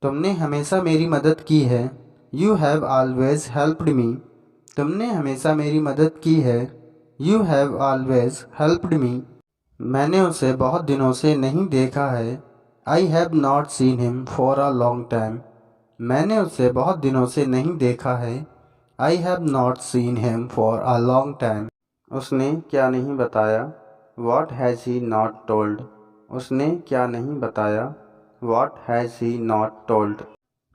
तुमने हमेशा मेरी मदद की है। You have always helped me. तुमने हमेशा मेरी मदद की है। यू हैव ऑलवेज हेल्प्ड मी। मैंने उसे बहुत दिनों से नहीं देखा है। I have not seen him for a long time. मैंने उसे बहुत दिनों से नहीं देखा है। I have not seen him for a long time. उसने क्या नहीं बताया। What has he not told. उसने क्या नहीं बताया। What has he not told.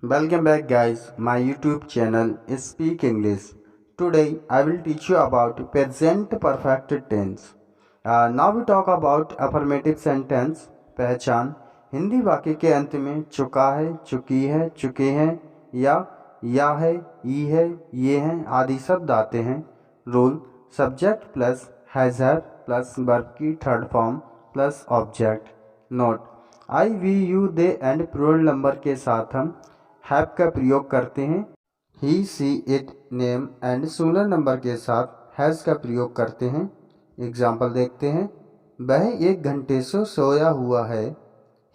Welcome back guys, my YouTube channel is Speak English. Today I will teach you about present perfect tense. Now we talk about affirmative sentence. पहचान हिंदी वाक्य के अंत में चुका है, चुकी है, चुके हैं या है, ई है, ये हैं आदि शब्द आते हैं। Rule subject plus has have plus verb की third form plus object. Note I we you they and plural number के साथ हम हैव का प्रयोग करते हैं। He she it name and singular number के साथ हैज़ का प्रयोग करते हैं। एग्जाम्पल देखते हैं। वह 1 घंटे से सोया हुआ है।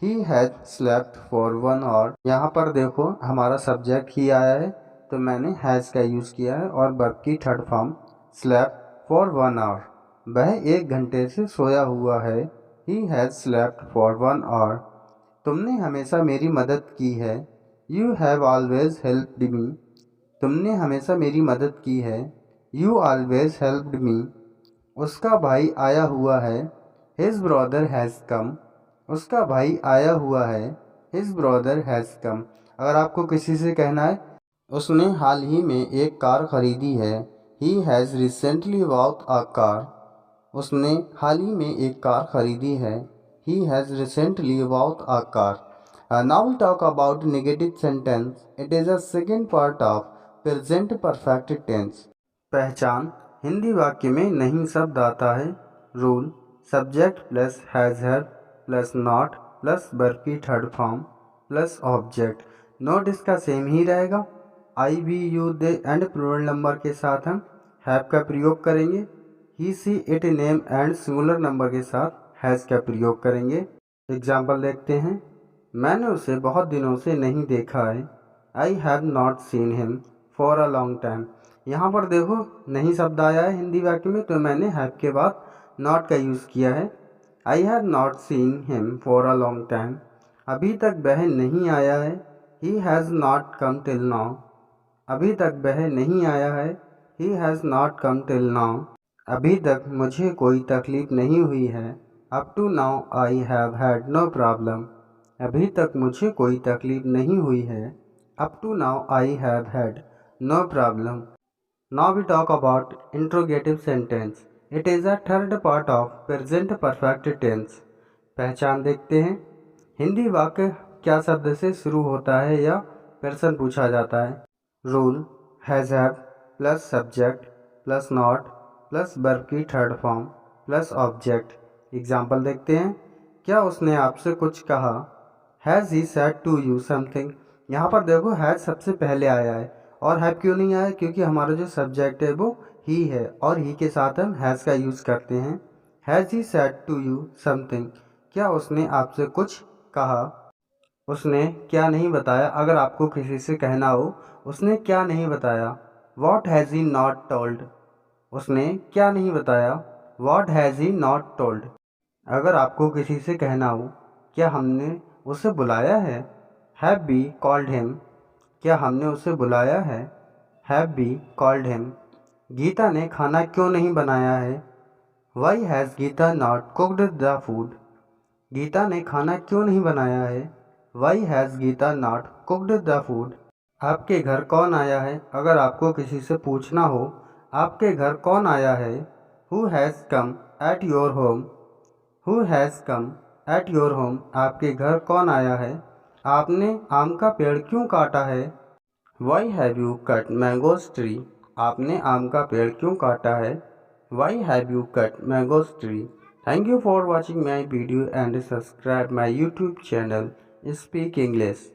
He has slept for 1 hour. यहाँ पर देखो हमारा सब्जेक्ट ही आया है तो मैंने हैज़ का यूज़ किया है और वर्ब की third form slept for 1 hour. वह 1 घंटे से सोया हुआ है। He has slept for 1 hour. तुमने हमेशा मेरी मदद की है। You have always helped me. तुमने हमेशा मेरी मदद की है। You always helped me. उसका भाई आया हुआ है। His brother has come. उसका भाई आया हुआ है। His brother has come. अगर आपको किसी से कहना है उसने हाल ही में एक कार खरीदी है। He has recently bought a car. उसने हाल ही में एक कार खरीदी है। He has recently bought a car. Now we talk about negative sentence. It is a second part of present perfect tense. पहचान हिंदी वाक्य में नहीं शब्द आता है। Rule subject plus has have plus not plus verb की third form plus object. Note इसका same ही रहेगा। I we you they and plural number के साथ हम हैव का प्रयोग करेंगे। He she it name and singular number के साथ हैज़ का प्रयोग करेंगे। एग्जाम्पल देखते हैं। मैंने उसे बहुत दिनों से नहीं देखा है। I have not seen him for a long time. यहाँ पर देखो नहीं शब्द आया है हिंदी वाक्य में तो मैंने हैव के बाद नॉट का यूज़ किया है। I have not seen him for a long time. अभी तक वह नहीं आया है। He has not come till now. अभी तक वह नहीं आया है। He has not come till now. अभी तक मुझे कोई तकलीफ़ नहीं हुई है। Up to now I have had no problem. अभी तक मुझे कोई तकलीफ नहीं हुई है। Up to now I have had no problem. Now we talk about interrogative sentence. It is a third part of present perfect tense. पहचान देखते हैं। हिंदी वाक्य क्या शब्द से शुरू होता है या प्रश्न पूछा जाता है। Rule has have plus subject plus not plus verb की third form plus object. Example देखते हैं। क्या उसने आपसे कुछ कहा। Has he said to you something. यहाँ पर देखो हैज़ सबसे पहले आया है और हैव क्यों नहीं आया क्योंकि हमारा जो सब्जेक्ट है वो ही है और ही के साथ हम हैज़ का यूज़ करते हैं। Has he said to you something. क्या उसने आपसे कुछ कहा। उसने क्या नहीं बताया। अगर आपको किसी से कहना हो उसने क्या नहीं बताया। What has he not told. उसने क्या नहीं बताया। What has he not told. अगर आपको किसी से कहना हो क्या हमने उसे बुलाया है। Have be called him. क्या हमने उसे बुलाया है। Have be called him. गीता ने खाना क्यों नहीं बनाया है। Why has Geeta not cooked the food. गीता ने खाना क्यों नहीं बनाया है। Why has Geeta not cooked the food. आपके घर कौन आया है। अगर आपको किसी से पूछना हो आपके घर कौन आया है। Who has come at your home. Who has come at your home. आपके घर कौन आया है। आपने आम का पेड़ क्यों काटा है। Why have you cut mangoes tree. आपने आम का पेड़ क्यों काटा है। Why have you cut mangoes tree. Thank you for watching my video and subscribe my YouTube channel speak English.